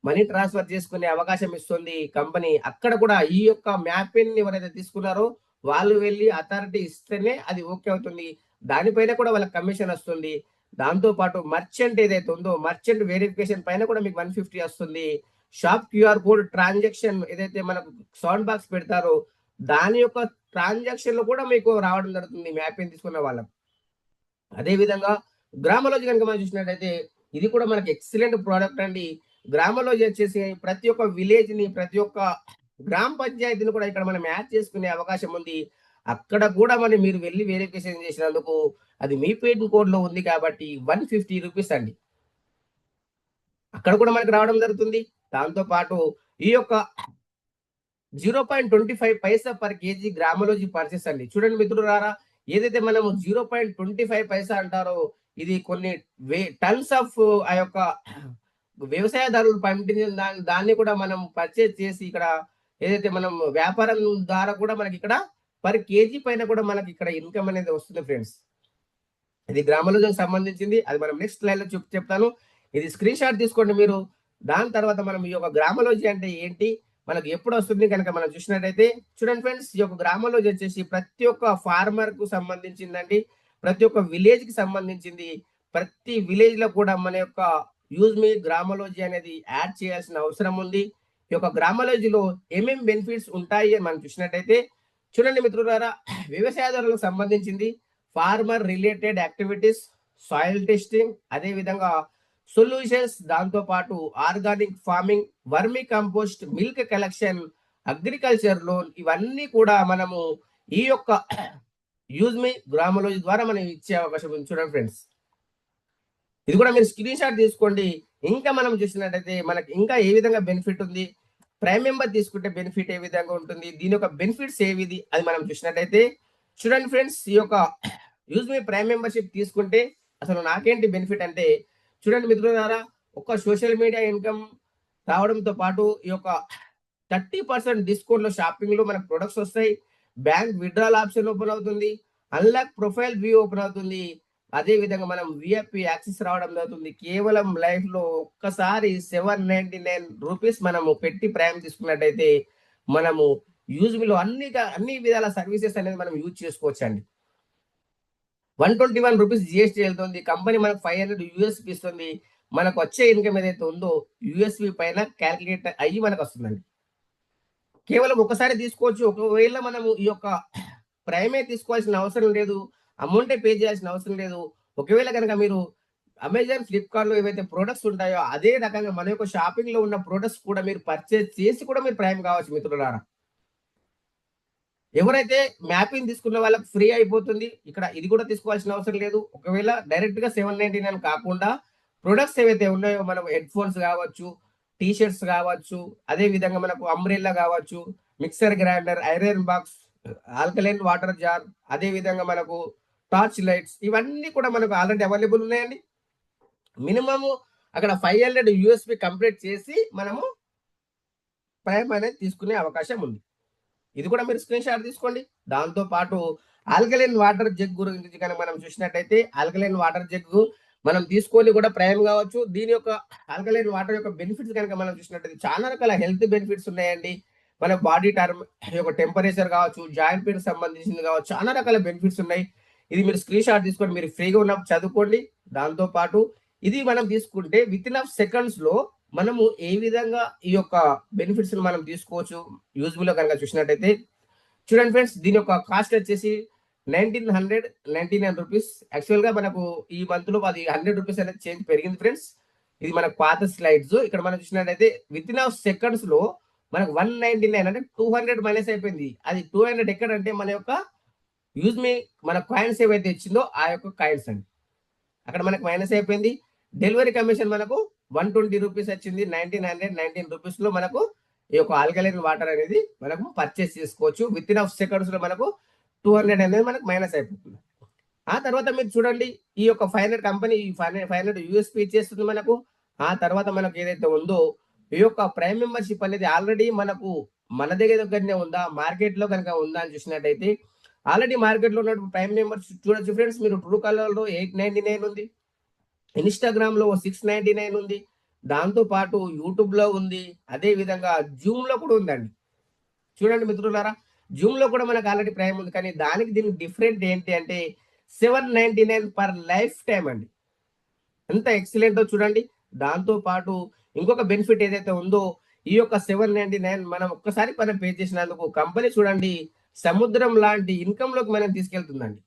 మనీ ట్రాన్స్ఫర్ చేసుకునే అవకాశం ఇస్తుంది కంపెనీ. అక్కడ కూడా ఈ యొక్క మ్యాపింగ్ ని ఎవరైతే తీసుకున్నారో వాళ్ళు వెళ్ళి అథారిటీ ఇస్తేనే అది ఓకే అవుతుంది. దానిపైన కూడా వాళ్ళకి కమిషన్ వస్తుంది. దాంతో పాటు మర్చెంట్ ఏదైతే ఉందో మర్చెంట్ వెరిఫికేషన్ పైన కూడా మీకు 150 వస్తుంది. షాప్ క్యూఆర్ కోడ్ ట్రాన్సాక్షన్ ఏదైతే మనకు సౌండ్ బాక్స్ పెడతారో దాని యొక్క ట్రాన్సాక్షన్ లో కూడా మీకు రావడం జరుగుతుంది మ్యాపింగ్ తీసుకున్న వాళ్ళకి. అదే విధంగా గ్రామలోజీ కనుక మనం చూసినట్టయితే ఇది కూడా మనకి ఎక్సలెంట్ ప్రోడక్ట్ అండి. గ్రామలోజీ వచ్చేసి ప్రతి ఒక్క విలేజ్ ని ప్రతి ఒక్క గ్రామ పంచాయతీని కూడా ఇక్కడ మనం యాడ్ చేసుకునే అవకాశం ఉంది. అక్కడ కూడా మరి మీరు వెళ్ళి వెరిఫికేషన్ చేసినందుకు అది మీ పిన్ కోడ్ లో ఉంది కాబట్టి 150 రూపీస్ అండి. అక్కడ కూడా మనకి రావడం జరుగుతుంది. దాంతో పాటు ఈ యొక్క 0.25 పైసా పర్ కేజీ గ్రామలోజీ పర్చేస్ అండి. చూడండి మిత్రులారా, ఏదైతే మనము 0.25 పైసా అంటారో ఇది కొన్ని టన్స్ ఆఫ్ ఆ యొక్క వ్యవసాయదారులు పండించిన దాన్ని కూడా మనం పర్చేజ్ చేసి ఇక్కడ ఏదైతే మనం వ్యాపారం ద్వారా కూడా మనకి ఇక్కడ పర్ కేజీ పైన కూడా మనకి ఇక్కడ ఇన్కమ్ అనేది వస్తుంది ఫ్రెండ్స్. ఇది గ్రామలోజీకి సంబంధించింది. అది మనం నెక్స్ట్ స్లైడ్ లో చెప్తాను. ఇది స్క్రీన్ షాట్ తీసుకోండి మీరు. దాని తర్వాత మనం ఈ యొక్క గ్రామలోజీ అంటే ఏంటి, మనకు ఎప్పుడు వస్తుంది కనుక మనం చూసినట్టయితే చూడండి ఫ్రెండ్స్, ఈ యొక్క గ్రామలోజీ వచ్చేసి ప్రతి ఒక్క ఫార్మర్ కు సంబంధించిందండి. ప్రతి ఒక్క విలేజ్ కి సంబంధించింది. ప్రతి విలేజ్ లో కూడా మన యొక్క యూజ్ మీ గ్రామలోజీ అనేది యాడ్ చేయాల్సిన అవసరం ఉంది. ఈ యొక్క గ్రామలోజీలో ఏమేమి బెనిఫిట్స్ ఉంటాయి అని మనం చూసినట్టయితే చూడండి మిత్రులారా, వ్యవసాయదారులకు సంబంధించింది farmer related activities, soil testing, అదే విధంగా సొల్యూషన్స్, దాంతో పాటు organic farming, vermicompost, milk collection, agriculture loan, ఇవన్నీ కూడా మనము ఈ యొక్క యూజ్ మీ గ్రామలోజీ ద్వారా మనం ఇచ్చే అవకాశం ఉంది. చూడండి ఫ్రెండ్స్, ఇది కూడా మీరు స్క్రీన్ షాట్ తీసుకోండి. ఇంకా మనం చూసినట్టయితే మనకి ఇంకా ఏ విధంగా బెనిఫిట్ ఉంది, ప్రైమ్ మెంబర్ తీసుకుంటే బెనిఫిట్ ఏ విధంగా ఉంటుంది, దీని యొక్క బెనిఫిట్స్ ఏవిది అది మనం చూసినట్టయితే చూడండి ఫ్రెండ్స్, ఈ యొక్క యూజ్ మీ ప్రైమ్ మెంబర్షిప్ తీసుకుంటే అసలు నాకేంటి బెనిఫిట్ అంటే చూడండి మిత్రులారా, ఒక సోషల్ మీడియా ఇన్కమ్ రావడంతో పాటు ఈ యొక్క 30% డిస్కౌంట్ లో షాపింగ్ లో మనకు ప్రొడక్ట్స్ వస్తాయి. బ్యాంక్ విత్డ్రాల్ ఆప్షన్ ఓపెన్ అవుతుంది. అన్లాక్ ప్రొఫైల్ వ్యూ ఓపెన్ అవుతుంది. అదే విధంగా మనం విఐపి యాక్సెస్ రావడం జరుగుతుంది. కేవలం లైఫ్ లో ఒక్కసారి 799 రూపీస్ మనము పెట్టి ప్రైమ్ తీసుకున్నట్టయితే మనము యూజ్ లో అన్ని విధాల సర్వీసెస్ అనేది మనం యూజ్ చేసుకోవచ్చు అండి. 121 రూపీస్ జిఎస్టీ వెళ్తుంది. కంపెనీ మనకు 500 యూఎస్పి ఇస్తుంది. మనకు వచ్చే ఇన్కమ్ ఏదైతే ఉందో యూఎస్పి పైన క్యాలిక్యులేట్ అయ్యి మనకు వస్తుందండి. కేవలం ఒకసారి తీసుకోవచ్చు. ఒకవేళ మనము ఈ యొక్క ప్రైమే తీసుకోవాల్సిన అవసరం లేదు, అమౌంటే పే చేయాల్సిన అవసరం లేదు. ఒకవేళ కనుక మీరు అమెజాన్, ఫ్లిప్కార్ట్ లో ఏవైతే ప్రొడక్ట్స్ ఉంటాయో అదే రకంగా మన యొక్క షాపింగ్ లో ఉన్న ప్రొడక్ట్స్ కూడా మీరు పర్చేజ్ చేసి కూడా మీరు ప్రైమ్ కావచ్చు మిత్రులారా. ఎవరైతే మ్యాపింగ్ తీసుకున్న వాళ్ళకి ఫ్రీ అయిపోతుంది. ఇక్కడ ఇది కూడా తీసుకోవాల్సిన అవసరం లేదు. ఒకవేళ డైరెక్ట్ గా 799 కాకుండా ప్రొడక్ట్స్ ఏవైతే ఉన్నాయో మనం హెడ్ ఫోన్స్ కావచ్చు, టీ షర్ట్స్ కావచ్చు, అదే విధంగా మనకు అంబ్రెల్లా కావచ్చు, mixer grinder, iron box, alkaline water jar, అదే విధంగా మనకు టార్చ్ లైట్స్, ఇవన్నీ కూడా మనకు ఆల్రెడీ అవైలబుల్ ఉన్నాయండి. మినిమము అక్కడ 500 యూఎస్పి కంప్లీట్ చేసి మనము ప్రైమ్ అనేది తీసుకునే అవకాశం ఉంది. ఇది కూడా మీరు స్క్రీన్ షాట్ తీసుకోండి. దాంతో పాటు ఆల్కలైన్ వాటర్ జగ్ గురించి కనుక మనం చూసినట్టయితే, ఆల్కలైన్ వాటర్ జగ్ మనం తీసుకొని కూడా ప్రైమ్ కావచ్చు. దీని యొక్క ఆల్కలైన్ వాటర్ యొక్క బెనిఫిట్స్ కనుక మనం చూసినట్టయితే చాలా రకాల హెల్త్ బెనిఫిట్స్ ఉన్నాయండి. మన బాడీ టర్మ్ యొక్క టెంపరేచర్ కావచ్చు, జాయింట్ పెయిన్ సంబంధించింది కావచ్చు, చాలా రకాల బెనిఫిట్స్ ఉన్నాయి. ఇది మీరు స్క్రీన్ షాట్ తీసుకొని మీరు ఫ్రీగా ఉన్నప్పుడు చదువుకోండి. దాంతో పాటు ఇది మనం తీసుకుంటే విత్ ఇన్ ఆఫ్ సెకండ్స్ లో మనము ఏ విధంగా ఈ యొక్క బెనిఫిట్స్ మనం తీసుకోవచ్చు యూజ్ఫుల్ కనుక చూసినట్టయితే, చూడండి ఫ్రెండ్స్, దీని యొక్క కాస్ట్ వచ్చేసి 1999 రూపీస్. యాక్చువల్ గా మనకు ఈ మంత్ లో అది 100 రూపీస్ అనేది చేంజ్ పెరిగింది ఫ్రెండ్స్. ఇది మనకు పాత స్లైడ్స్. ఇక్కడ మనం చూసినట్టయితే విత్ ఇన్ ఆఫ్ సెకండ్స్ లో మనకు 199 అంటే 200 మైనస్ అయిపోయింది. అది 200 ఎక్కడంటే మన యొక్క యూజ్ మీ మన కాయిన్స్ ఏవైతే ఇచ్చిందో ఆ యొక్క కాయిన్స్ అండి. అక్కడ మనకు మైనస్ అయిపోయింది. డెలివరీ కమిషన్ మనకు 120 రూపీస్ వచ్చింది. 1919 రూపీస్ లో మనకు ఈ యొక్క ఆల్కలైన్ వాటర్ అనేది మనకు పర్చేస్ చేసుకోవచ్చు. విత్ ఇన్ ఆఫ్ సెకండ్స్ లో మనకు 200 అనేది మనకు మైనస్ అయిపోతుంది. ఆ తర్వాత మీరు చూడండి, ఈ యొక్క 500 కంపెనీ 500 యూఎస్పీ ఇచ్చేస్తుంది మనకు. ఆ తర్వాత మనకు ఏదైతే ఉందో ఈ యొక్క ప్రైమ్ మెంబర్షిప్ అనేది ఆల్రెడీ మనకు మన దగ్గరనే ఉందా, మార్కెట్ లో కనుక ఉందా అని చూసినట్టయితే, ఆల్రెడీ మార్కెట్ లో ఉన్న ప్రైమ్ మెంబర్షిప్ చూడొచ్చు ఫ్రెండ్స్. మీరు ట్రూ కలర్ లో 899 ఉంది, ఇన్స్టాగ్రామ్ లో 699 ఉంది, దాంతో పాటు యూట్యూబ్ లో ఉంది, అదే విధంగా జూమ్ లో కూడా ఉందండి. చూడండి మిత్రులారా, జూమ్ లో కూడా మనకు ఆల్రెడీ ప్రైమ్ ఉంది. కానీ దానికి దీనికి డిఫరెంట్ ఏంటి అంటే 799 పర్ లైఫ్ టైం అండి. ఎంత ఎక్సలెంట్ చూడండి. దాంతో పాటు ఇంకొక బెనిఫిట్ ఏదైతే ఉందో, ఈ యొక్క 799 మనం ఒక్కసారి మనం పే చేసినందుకు కంపెనీ చూడండి సముద్రం లాంటి ఇన్కమ్ లోకి మనం తీసుకెళ్తుందండి.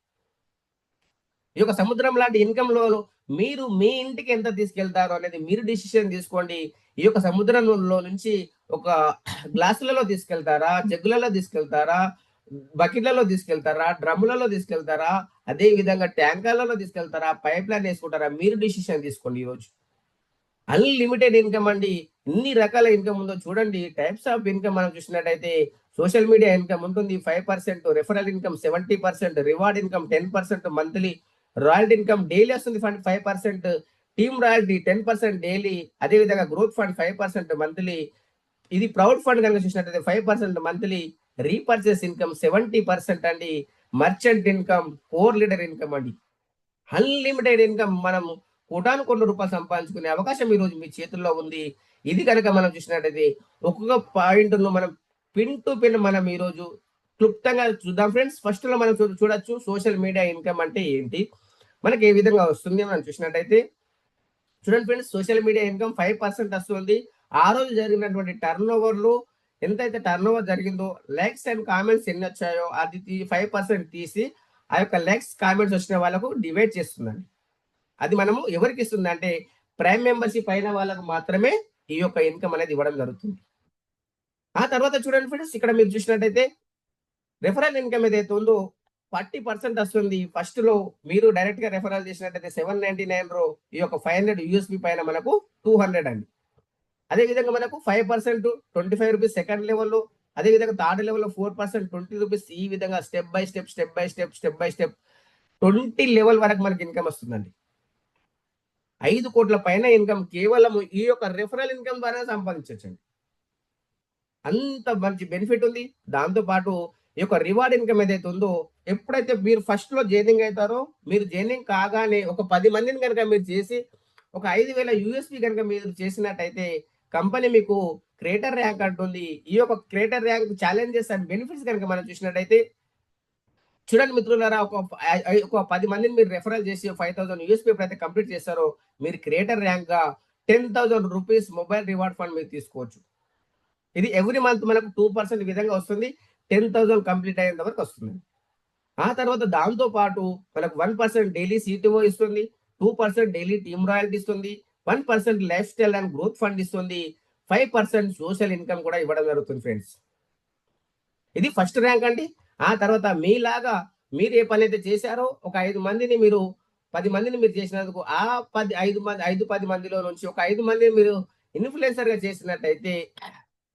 ఈ యొక్క సముద్రం లాంటి ఇన్కమ్ లో మీరు మీ ఇంటికి ఎంత తీసుకెళ్తారో అనేది మీరు డిసిషన్ తీసుకోండి. ఈ యొక్క సముద్రంలో నుంచి ఒక గ్లాసులలో తీసుకెళ్తారా, జగ్గులలో తీసుకెళ్తారా, బకెట్లలో తీసుకెళ్తారా, డ్రమ్ములలో తీసుకెళ్తారా, అదే విధంగా ట్యాంకర్లలో తీసుకెళ్తారా, పైప్ లైన్ వేసుకుంటారా, మీరు డిసిషన్ తీసుకోండి. ఈరోజు అన్లిమిటెడ్ ఇన్కమ్ అండి. ఎన్ని రకాల ఇన్కమ్ ఉందో చూడండి. టైప్స్ ఆఫ్ ఇన్కమ్ మనం చూసినట్టయితే సోషల్ మీడియా ఇన్కమ్ ఉంటుంది 5%, referral income 70%, reward income 10% monthly, royalty income daily వస్తుంది ఫండ్ 5%, టీమ్ రాయల్టీ 10% డైలీ, అదేవిధంగా గ్రోత్ ఫండ్ 5% మంత్లీ, ఇది ప్రౌడ్ ఫండ్ కనుక చూసినట్టయితే 5% మంత్లీ, రీపర్చేస్ ఇన్కమ్ 70% అండి, merchant income, core leader income అండి. అన్లిమిటెడ్ ఇన్కమ్ మనం కోటాను కోట్ల రూపాయలు సంపాదించుకునే అవకాశం ఈ రోజు మీ చేతుల్లో ఉంది. ఇది కనుక మనం చూసినట్టయితే ఒక్కొక్క పాయింట్ మనం పిన్ టు పిన్ మనం ఈ రోజు క్లుప్తంగా చూద్దాం ఫ్రెండ్స్. ఫస్ట్ లో మనం చూడొచ్చు సోషల్ మీడియా ఇన్కమ్ అంటే ఏంటి, మనకి ఏ విధంగా వస్తుంది మనం చూసినట్టయితే, చూడండి ఫ్రెండ్స్, సోషల్ మీడియా ఇన్కమ్ 5% వస్తుంది. ఆ రోజు జరిగినటువంటి టర్న్ ఓవర్ లో ఎంతైతే టర్న్ ఓవర్ జరిగిందో, లైక్స్ అండ్ కామెంట్స్ ఎన్ని వచ్చాయో అది 5% తీసి ఆ యొక్క లైక్స్ కామెంట్స్ వచ్చిన వాళ్ళకు డివైడ్ చేస్తుందండి. అది మనము ఎవరికి ఇస్తుంది అంటే ప్రైమ్ మెంబర్షిప్ అయిన వాళ్ళకు మాత్రమే ఈ యొక్క ఇన్కమ్ అనేది ఇవ్వడం జరుగుతుంది. ఆ తర్వాత చూడండి ఫ్రెండ్స్, ఇక్కడ మీరు చూసినట్టయితే రెఫరల్ ఇన్కమ్ ఏదైతే ఉందో 40% వస్తుంది. ఫస్ట్ లో మీరు డైరెక్ట్ గా రెఫరల్ చేసినట్టయితే 799 రో ఈ యొక్క 500 యూఎస్పి పైన మనకు 200 అండి. అదే విధంగా మనకు 5% 25 రూపీస్ సెకండ్ లెవెల్లో, అదే విధంగా థర్డ్ లెవెల్లో 4% 20 రూపీస్, ఈ విధంగా స్టెప్ బై స్టెప్ 20 లెవెల్ వరకు మనకి ఇన్కమ్ వస్తుందండి. 5 కోట్ల పైన ఇన్కమ్ కేవలం ఈ యొక్క రెఫరల్ ఇన్కమ్ ద్వారా సంపాదించవచ్చండి. అంత మంచి బెనిఫిట్ ఉంది. దాంతో పాటు ఈ యొక్క రివార్డ్ ఇన్కమ్ ఏదైతే ఉందో, ఎప్పుడైతే మీరు ఫస్ట్ లో జైనింగ్ అవుతారో, మీరు జైనింగ్ కాగానే ఒక 10 మందిని కనుక మీరు చేసి ఒక 5,000 యూఎస్పి కనుక మీరు చేసినట్టయితే కంపెనీ మీకు క్రియేటర్ ర్యాంక్ అంటుంది. ఈ యొక్క creator rank challenges and benefits కనుక మనం చూసినట్టయితే, చూడండి మిత్రులారా, ఒక 10 మందిని మీరు రెఫరల్ చేసి 5,000 యూఎస్పీ ఎప్పుడైతే కంప్లీట్ చేస్తారో, మీరు క్రియేటర్ ర్యాంక్ గా 10,000 రూపీస్ మొబైల్ రివార్డ్ ఫండ్ మీరు తీసుకోవచ్చు. ఇది ఎవ్రీ మంత్ మనకు 2% విధంగా వస్తుంది. 10,000 కంప్లీట్ అయ్యేంత వరకు వస్తుంది. ఆ తర్వాత దాంతో పాటు మనకు 1% డైలీ సిటిఓ ఇస్తుంది, 2% డైలీ టీమ్ రాయల్టీ ఇస్తుంది, 1% life style and growth fund ఇస్తుంది, 5% సోషల్ ఇన్కమ్ కూడా ఇవ్వడం జరుగుతుంది ఫ్రెండ్స్. ఇది ఫస్ట్ ర్యాంక్ అండి. ఆ తర్వాత మీలాగా మీరు ఏ పని అయితే చేశారో ఒక 5 మందిని మీరు 10 మందిని మీరు చేసినందుకు ఆ 10 5 మంది 5 10 మందిలో నుంచి ఒక 5 మందిని మీరు ఇన్ఫ్లుయెన్సర్ గా చేసినట్టయితే,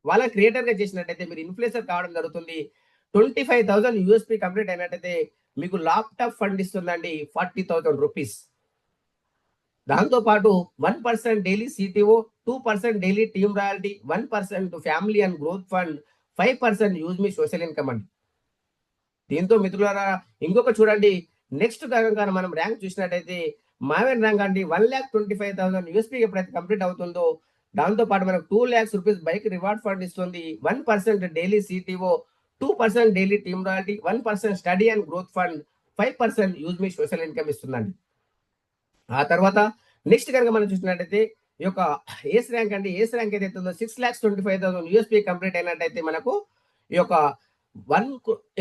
వాళ్ళ క్రియేటర్ గా చేసినట్టయితే మీరు ఇన్ఫ్లుయెన్సర్ కావడం జరుగుతుంది. 25,000 యూఎస్పీ కంప్లీట్ అయినట్టయితే మీకు ల్యాప్టాప్ ఫండ్ ఇస్తుందండి 40,000 రూపీస్. దాంతో పాటు 1% daily CTO, 2% daily team royalty, 1% family and growth fund, 5% use me social income అండి. దీంతో మిత్రులారా ఇంకొక చూడండి, నెక్స్ట్ కనుక మనం ర్యాంక్ చూసినట్టయితే మావెన్ ర్యాంక్ అండి 1,25,000 యూఎస్పీ ఎప్పుడైతే కంప్లీట్ అవుతుందో దాంతో పాటు మనకు 2 lakhs rupees bike reward fund ఇస్తుంది. 1% daily CTO, 2% daily team royalty, 1% study and growth fund, 5% use me social income ఇస్తుందండి. ఆ తర్వాత నెక్స్ట్ కనుక మనం చూసినట్టయితే ఈ యొక్క ఏస్ ర్యాంక్ అండి, ఏస్ ర్యాంక్ ఏదైతే ఉందో 6,25,000 యూఎస్పీ కంప్లీట్ అయినట్టయితే మనకు ఈ యొక్క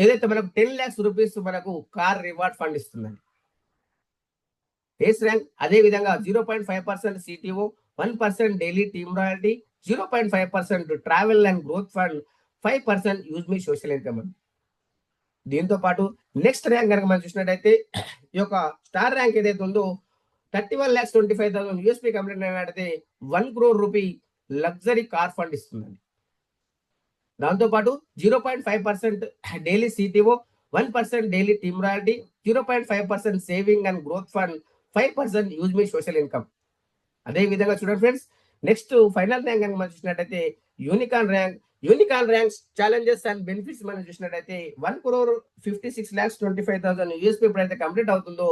ఏదైతే మనకు 10 lakhs రూపీస్ మనకు కార్ రివార్డ్ ఫండ్ ఇస్తుందండి. ఏస్ ర్యాంక్ అదే విధంగా 0.5% CTO, 1% daily team royalty, 0.5% travel and growth fund, 5% use me social income అండి. దీంతో పాటు నెక్స్ట్ ర్యాంక్ కనుక మనం చూసినట్టయితే ఈ యొక్క స్టార్ ర్యాంక్ ఏదైతే ఉందో 31,25,000 యూఎస్పీ కంప్లీట్ అయినట్టయితే 1 crore rupee luxury car fund ఇస్తుందండి. దాంతో పాటు 0.5% daily CTO, 1% daily team royalty, 0.5% saving and growth fund, 5% use me social income. అదే విధంగా చూడండి ఫ్రెండ్స్, నెక్స్ట్ ఫైనల్ ర్యాంక్ కనుక మనం చూసినట్టయితే unicorn rank. Unicorn ranks challenges and benefits మనం చూసినట్టయితే 1,56,25,000 యూఎస్పీ ఎప్పుడైతే కంప్లీట్ అవుతుందో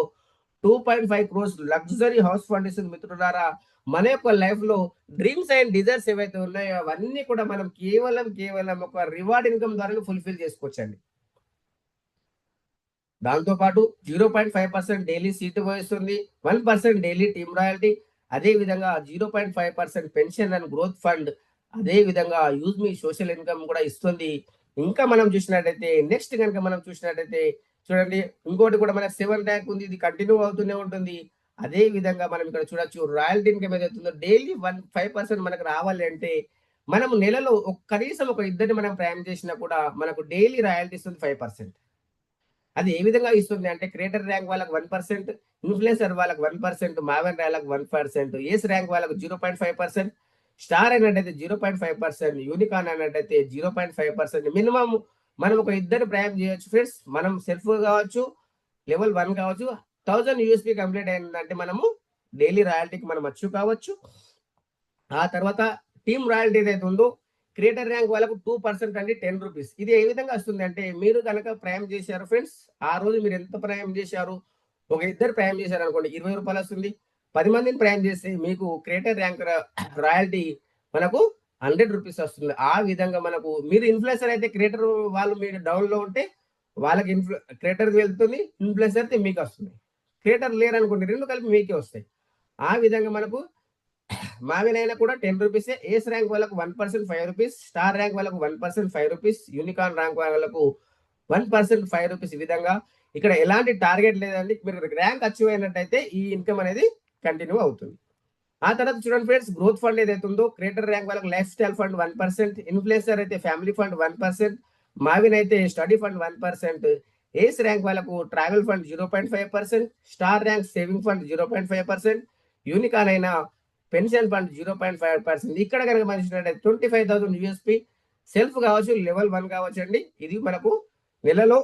2.5 crores లగ్జరీ హౌస్ ఫండ్ ఇస్తుంది. మిత్రులారా మన యొక్క లైఫ్ లో డ్రీమ్స్ అండ్ డిజైర్స్ ఏవైతే ఉన్నాయో అవన్నీ కూడా మనం కేవలం ఒక రివార్డ్ ఇన్కమ్ ద్వారా ఫుల్ఫిల్ చేసుకోవచ్చండి. దాంతో పాటు 0.5% డైలీ సీట్ ఇస్తుంది, 1% డైలీ టీమ్ రాయల్టీ, అదే విధంగా 0.5% పెన్షన్ అండ్ గ్రోత్ ఫండ్, అదే విధంగా యూజ్ మీ సోషల్ ఇన్కమ్ కూడా ఇస్తుంది. ఇంకా మనం చూసినట్టయితే నెక్స్ట్ కనుక మనం చూసినట్టయితే చూడండి, ఇంకోటి కూడా మనకి 7 ర్యాంక్ ఉంది, ఇది కంటిన్యూ అవుతూనే ఉంటుంది. అదే విధంగా మనం ఇక్కడ చూడొచ్చు రాయల్టీ ఇన్కమ్ ఏదైతుందో డైలీ 5% మనకు రావాలి అంటే మనం నెలలో కనీసం ఒక ఇద్దరిని మనం ప్రయాణం చేసినా కూడా మనకు డైలీ రాయల్టీ ఇస్తుంది 5%. అది ఏ విధంగా ఇస్తుంది అంటే క్రియేటర్ ర్యాంక్ వాళ్ళకి 1%, ఇన్ఫ్లుయెన్సర్ వాళ్ళకి 1%, మావెన్ ర్యాంక్ 1%, ఏస్ ర్యాంక్ వాళ్ళకు 0.5%, స్టార్ అన్నట్టయితే 0.5%, యూనికాన్ అన్నట్టయితే 0.5%. మినిమం మనం ఒక ఇద్దరు ప్రయాణం చేయొచ్చు ఫ్రెండ్స్. మనం సెల్ఫ్ కావచ్చు, లెవెల్ 1 కావచ్చు. 1000 యూఎస్పీ కంప్లీట్ అయిందంటే మనము డైలీ రాయల్టీకి మనం అచీవ్ కావచ్చు. ఆ తర్వాత టీమ్ రాయల్టీ ఏదైతే ఉందో క్రియేటర్ ర్యాంక్ వాళ్ళకు 2% అండి 10 రూపీస్. ఇది ఏ విధంగా వస్తుంది అంటే మీరు కనుక ప్రయాణం చేశారు ఫ్రెండ్స్, ఆ రోజు మీరు ఎంత ప్రయాణం చేశారు, ఒక ఇద్దరు ప్రయాణం చేశారు అనుకోండి 20 రూపాయలు వస్తుంది. 10 మందిని ప్రయాణం చేస్తే మీకు క్రియేటర్ ర్యాంక్ రాయల్టీ మనకు 100 రూపీస్ వస్తుంది. ఆ విధంగా మనకు మీరు ఇన్ఫ్లుయెన్సర్ అయితే క్రియేటర్ వాళ్ళు మీరు డౌన్ లో ఉంటే వాళ్ళకి క్రియేటర్ వెళ్తుంది, ఇన్ఫ్లుయెన్సర్ అయితే మీకు వస్తుంది. క్రియేటర్ లేరు అనుకోండి, రెండు కలిపి మీకే వస్తాయి. ఆ విధంగా మనకు మావిన్ అయినా కూడా 10 రూపీస్. ఏస్ ర్యాంక్ వాళ్ళకు 1% 5 రూపీస్, స్టార్ ర్యాంక్ వాళ్ళకు 1% 5 రూపీస్, యూనికాన్ ర్యాంక్ వాళ్ళకు 1% 5 రూపీస్. ఈ విధంగా ఇక్కడ ఎలాంటి టార్గెట్ లేదండి. మీరు ర్యాంక్ అచీవ్ అయినట్టయితే ఈ ఇన్కమ్ అనేది కంటిన్యూ అవుతుంది. ఆ తర్వాత చూడండి ఫ్రెండ్స్, గ్రోత్ ఫండ్ ఏదైతే ఉందో క్రియేటర్ ర్యాంక్ వాళ్ళకి లైఫ్ స్టైల్ ఫండ్ 1%, ఇన్ఫ్లుయెన్సర్ అయితే ఫ్యామిలీ ఫండ్ 1%, మావిన్ అయితే స్టడీ ఫండ్ 1%, ఏస్ ర్యాంక్ వాళ్ళకు travel fund 0.5%, star rank saving fund 0.5%, unicorn అయినా పెన్షన్ ఫండ్ 0.5%. ఇక్కడ కనుక మనం చూసినట్టయితే 25,000 యూఎస్పీ సెల్ఫ్ కావచ్చు, లెవెల్ 1 కావచ్చు అండి. ఇది మనకు నెలలో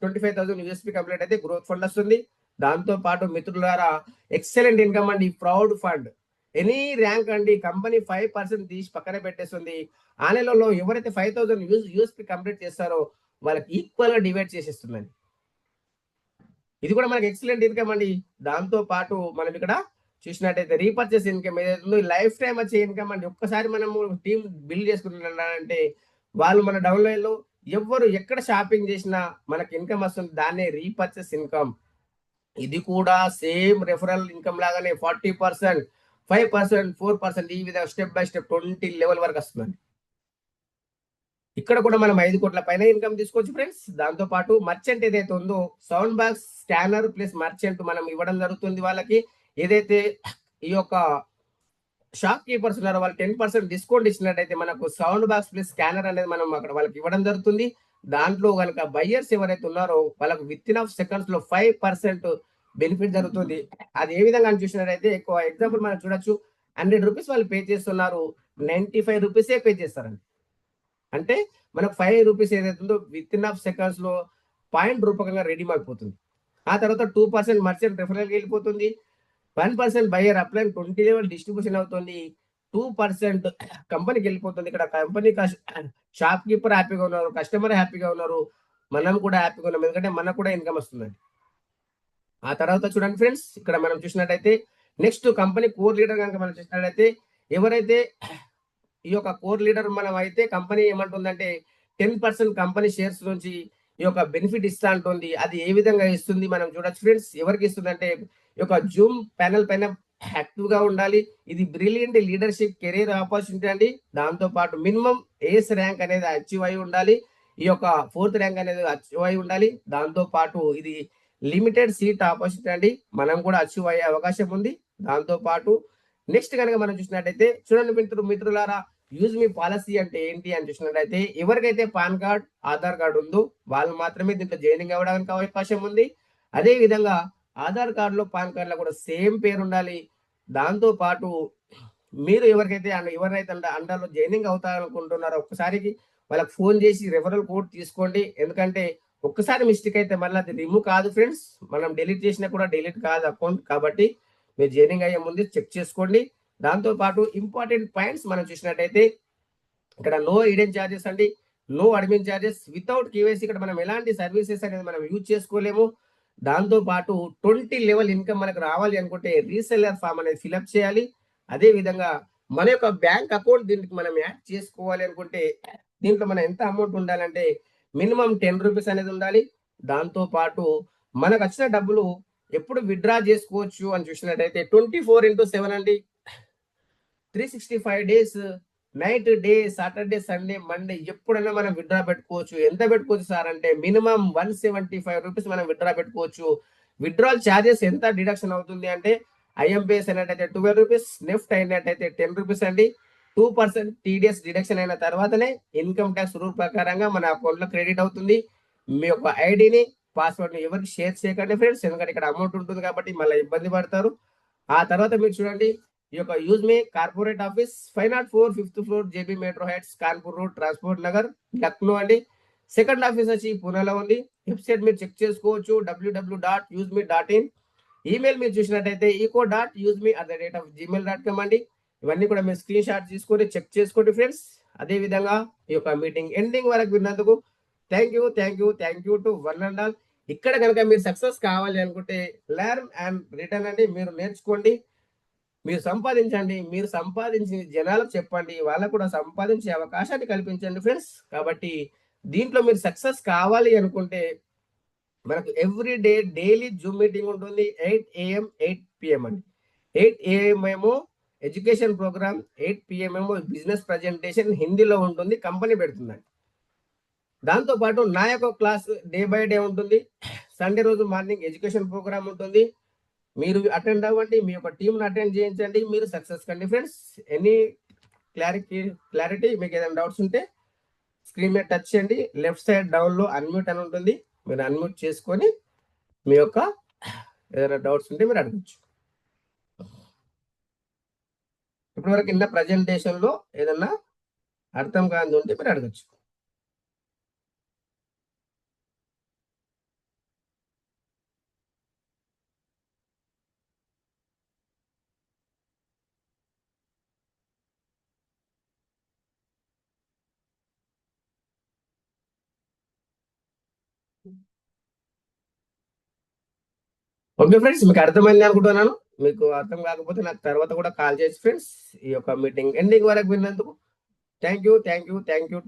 25,000 యూఎస్పీ కంప్లీట్ అయితే గ్రోత్ ఫండ్ వస్తుంది. దాంతో పాటు మిత్రులారా ఎక్సలెంట్ ఇన్కమ్ అండి ప్రౌడ్ ఫండ్. ఎనీ ర్యాంక్ అండి కంపెనీ 5% తీసి పక్కన పెట్టేస్తుంది. ఆ నెలలో ఎవరైతే 5,000 యూఎస్పీ కంప్లీట్ చేస్తారో వాళ్ళకి ఈక్వల్ గా డివైడ్ చేసేస్తుందండి. ఇది కూడా మనకి ఎక్సలెంట్ ఇన్కమ్ అండి. దాంతో పాటు మనం ఇక్కడ చూసినట్టయితే రీపర్చేస్ ఇన్కమ్ ఏదైతుందో లైఫ్ టైం వచ్చే ఇన్కమ్ అండి. ఒక్కసారి మనము టీమ్ బిల్డ్ చేసుకుంటున్నారంటే వాళ్ళు మన డౌన్లైన్ లో ఎవరు ఎక్కడ షాపింగ్ చేసినా మనకి ఇన్కమ్ వస్తుంది. దాన్నే రీపర్చేస్ ఇన్కమ్. ఇది కూడా సేమ్ రెఫరల్ ఇన్కమ్ లాగానే 40%, 5%, 4% ఈ విధంగా స్టెప్ బై స్టెప్ 20 లెవెల్ వరకు వస్తుందండి. ఇక్కడ కూడా మనం 5 కోట్ల పైన ఇన్కమ్ తీసుకోవచ్చు ఫ్రెండ్స్. దాంతో పాటు మర్చెంట్ ఏదైతే ఉందో sound box, scanner plus merchant మనం ఇవ్వడం జరుగుతుంది వాళ్ళకి. ఏదైతే ఈ యొక్క షాప్ కీపర్స్ ఉన్నారో వాళ్ళు 10% డిస్కౌంట్ ఇచ్చినట్టయితే మనకు సౌండ్ బాక్స్ ప్లస్ స్కానర్ అనేది మనం అక్కడ వాళ్ళకి ఇవ్వడం జరుగుతుంది. దాంట్లో కనుక బయ్యర్స్ ఎవరైతే ఉన్నారో వాళ్ళకు విత్ ఇన్ ఆఫ్ సెకండ్స్ లో 5% బెనిఫిట్ జరుగుతుంది. అది ఏ విధంగా చూసినట్టయితే ఎక్కువ ఎగ్జాంపుల్ మనం చూడొచ్చు. రూ. 100 వాళ్ళు పే చేస్తున్నారు. 95 రూపీసే పే చేస్తారండి. అంటే మనకు రూ. 5 ఏదైతుందో వితిన్ ఆఫ్ సెకండ్స్‌లో పాయింట్ రూపకంగా రెడీమ్ అయిపోతుంది. ఆ తర్వాత 2% మర్చెంట్ రిఫరల్‌కి వెళ్ళిపోతుంది. 1% బయ్యర్ అప్లైన్ 20 లెవెల్ డిస్ట్రిబ్యూషన్ అవుతుంది. 2% కంపెనీకి వెళ్ళిపోతుంది. ఇక్కడ కంపెనీ షాప్ కీపర్ హ్యాపీగా ఉన్నారు. కస్టమర్ హ్యాపీగా ఉన్నారు. మనం కూడా హ్యాపీగా ఉన్నాం. ఎందుకంటే మనకు కూడా ఇన్‌కమ్ వస్తుందండి. ఆ తర్వాత చూడండి ఫ్రెండ్స్, ఇక్కడ మనం చూసినట్టయితే నెక్స్ట్ కంపెనీ కోర్ లీడర్ గనుక మనం చూసినట్టయితే ఎవరైతే ఈ యొక్క కోర్ లీడర్ మనం అయితే కంపెనీ ఏమంటుందంటే 10% కంపెనీ షేర్స్ నుంచి ఈ యొక్క బెనిఫిట్ ఇస్తా అంటుంది. అది ఏ విధంగా ఇస్తుంది మనం చూడొచ్చు ఫ్రెండ్స్. ఎవరికి ఇస్తుందంటే ఈ యొక్క జూమ్ ప్యానెల్ పైన యాక్టివ్ గా ఉండాలి. ఇది బ్రిలియంట్ లీడర్షిప్ కెరీర్ ఆపర్చునిటీ అండి. దాంతో పాటు మినిమం ఏస్ ర్యాంక్ అనేది అచీవ్ అయి ఉండాలి. ఈ యొక్క 4th ర్యాంక్ అనేది అచీవ్ అయి ఉండాలి. దాంతో పాటు ఇది లిమిటెడ్ సీట్ ఆపర్చునిటీ అండి. మనం కూడా అచీవ్ అయ్యే అవకాశం ఉంది. దాంతో పాటు నెక్స్ట్ కనుక మనం చూసినట్టయితే చూడండి మిత్రులారా, యూజ్ మీ పాలసీ అంటే ఏంటి అని చూసినట్టయితే ఎవరికైతే పాన్ కార్డ్ ఆధార్ కార్డు ఉందో వాళ్ళు మాత్రమే దీంట్లో జాయినింగ్ అవ్వడానికి అవకాశం ఉంది. అదే విధంగా ఆధార్ కార్డులో పాన్ కార్డులో కూడా సేమ్ పేరు ఉండాలి. దాంతో పాటు మీరు ఎవరికైతే ఎవరైతే అండర్లో జాయినింగ్ అవుతారనుకుంటున్నారో ఒక్కసారికి వాళ్ళకి ఫోన్ చేసి రెఫరల్ కోడ్ తీసుకోండి. ఎందుకంటే ఒక్కసారి మిస్టేక్ అయితే మళ్ళీ అది రిమూవ్ కాదు ఫ్రెండ్స్. మనం డిలీట్ చేసినా కూడా డిలీట్ కాదు అకౌంట్. కాబట్టి మీరు జాయినింగ్ అయ్యే ముందు చెక్ చేసుకోండి. దాంతో పాటు ఇంపార్టెంట్ పాయింట్స్ మనం చూసినట్టయితే ఇక్కడ నో హిడెన్ చార్జెస్ అండి, no admin charges, without KYC ఇక్కడ మనం ఎలాంటి సర్వీసెస్ అనేది మనం యూజ్ చేసుకోలేము. దాంతో పాటు 20 లెవెల్ ఇన్కమ్ మనకు రావాలి అనుకుంటే రీసెల్లర్ ఫామ్ అనేది ఫిల్అప్ చేయాలి. అదే విధంగా మన యొక్క బ్యాంక్ అకౌంట్ దీనికి మనం యాడ్ చేసుకోవాలి అనుకుంటే దీంట్లో మనం ఎంత అమౌంట్ ఉండాలంటే మినిమం 10 రూపీస్ అనేది ఉండాలి. దాంతో పాటు మనకు వచ్చిన డబ్బులు ఎప్పుడు విత్డ్రా చేసుకోవచ్చు అని చూసినట్టయితే 24/7 అండి. 365 days, night, day, Saturday, Sunday, Monday ఎప్పుడైనా మనం విత్డ్రా పెట్టుకోవచ్చు. ఎంత పెట్టుకోవచ్చు సార్ అంటే మినిమం 175 రూపీస్ మనం విత్డ్రా పెట్టుకోవచ్చు. విత్డ్రాల్ ఛార్జెస్ ఎంత డిడక్షన్ అవుతుంది అంటే ఐఎంపిఎస్ అయినట్టయితే 12 రూపీస్, నెఫ్ట్ అయినట్టయితే 10 రూపీస్ అండి. 2% టీడీఎస్ డిడక్షన్ అయిన తర్వాతనే ఇన్కమ్ ట్యాక్స్ రూల్ ప్రకారంగా మన అకౌంట్ లో క్రెడిట్ అవుతుంది. మీ యొక్క ఐడిని, పాస్వర్డ్ ని ఎవరికి షేర్ చేయకండి ఫ్రెండ్స్. ఎందుకంటే ఇక్కడ అమౌంట్ ఉంటుంది కాబట్టి మళ్ళీ ఇబ్బంది పడతారు. ఆ తర్వాత మీరు చూడండి ఈ యొక్క use me corporate office 504 5th floor JB metro heights Kanpur road transport Nagar Lucknow అండి. సెకండ్ ఆఫీస్ వచ్చి పూణేలో ఉంది. వెబ్సైట్ మీరు చెక్ చేసుకోవచ్చు www.useme.in. ఈమెయిల్ మీరు చూసినట్టయితే eco.useme@gmail.com అండి. ఇవన్నీ కూడా మీరు స్క్రీన్ షాట్ తీసుకొని చెక్ చేసుకోండి ఫ్రెండ్స్. అదే విధంగా ఈ యొక్క మీటింగ్ ఎండింగ్ వరకు విన్నందుకు thank you to one and all. ఇక్కడ కనుక మీరు సక్సెస్ కావాలి అనుకుంటే లెర్న్ అండ్ రిటర్న్ అండి. మీరు నేర్చుకోండి, మీరు సంపాదించండి, మీరు సంపాదించి జనాలకు చెప్పండి, వాళ్ళకు కూడా సంపాదించే అవకాశాన్ని కల్పించండి ఫ్రెండ్స్. కాబట్టి దీంట్లో మీరు సక్సెస్ కావాలి అనుకుంటే మనకు every day daily Zoom meeting ఉంటుంది 8 AM 8 PM అండి. 8 AM ఏమో ఎడ్యుకేషన్ ప్రోగ్రామ్, 8 PM ఏమో బిజినెస్ ప్రజెంటేషన్ హిందీలో ఉంటుంది, కంపెనీ పెడుతుందండి. దాంతో పాటు నా యొక్క క్లాస్ డే బై డే ఉంటుంది. సండే రోజు మార్నింగ్ ఎడ్యుకేషన్ ప్రోగ్రామ్ ఉంటుంది. మీరు అటెండ్ అవ్వండి, మీ యొక్క టీంని అటెండ్ చేయించండి, మీరు సక్సెస్ కండి ఫ్రెండ్స్. ఎనీ క్లారిటీ మీకు ఏదైనా డౌట్స్ ఉంటే స్క్రీన్ మీద టచ్ చేయండి. లెఫ్ట్ సైడ్ డౌన్ లో అన్మ్యూట్ అని ఉంటుంది, మీరు అన్మ్యూట్ చేసుకొని మీ యొక్క ఏదైనా డౌట్స్ ఉంటే మీరు అడగచ్చు. ఇప్పటివరకు ఇన్న ప్రజెంటేషన్ లో ఏదన్నా అర్థం కాని ఉంటే మీరు అడగచ్చు. ఓకే ఫ్రెండ్స్, మీకు అర్థమైంది అనుకుంటున్నాను. మీకు అర్థం కాకపోతే నాకు తర్వాత కూడా కాల్ చేసి ఫ్రెండ్స్. ఈ యొక్క మీటింగ్ ఎండింగ్ వరకు విన్నందుకు thank you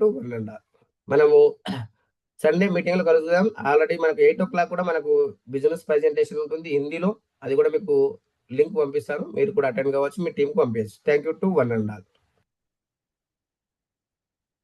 to one and all. మనము సండే మీటింగ్ లో కలుద్దాం. ఆల్రెడీ మనకు 8 o'clock కూడా మనకు బిజినెస్ ప్రెజెంటేషన్ ఉంటుంది హిందీలో. అది కూడా మీకు లింక్ పంపిస్తాను, మీరు కూడా అటెండ్ కావచ్చు, మీ టీంకి పంపించచ్చు. Thank you to one and all.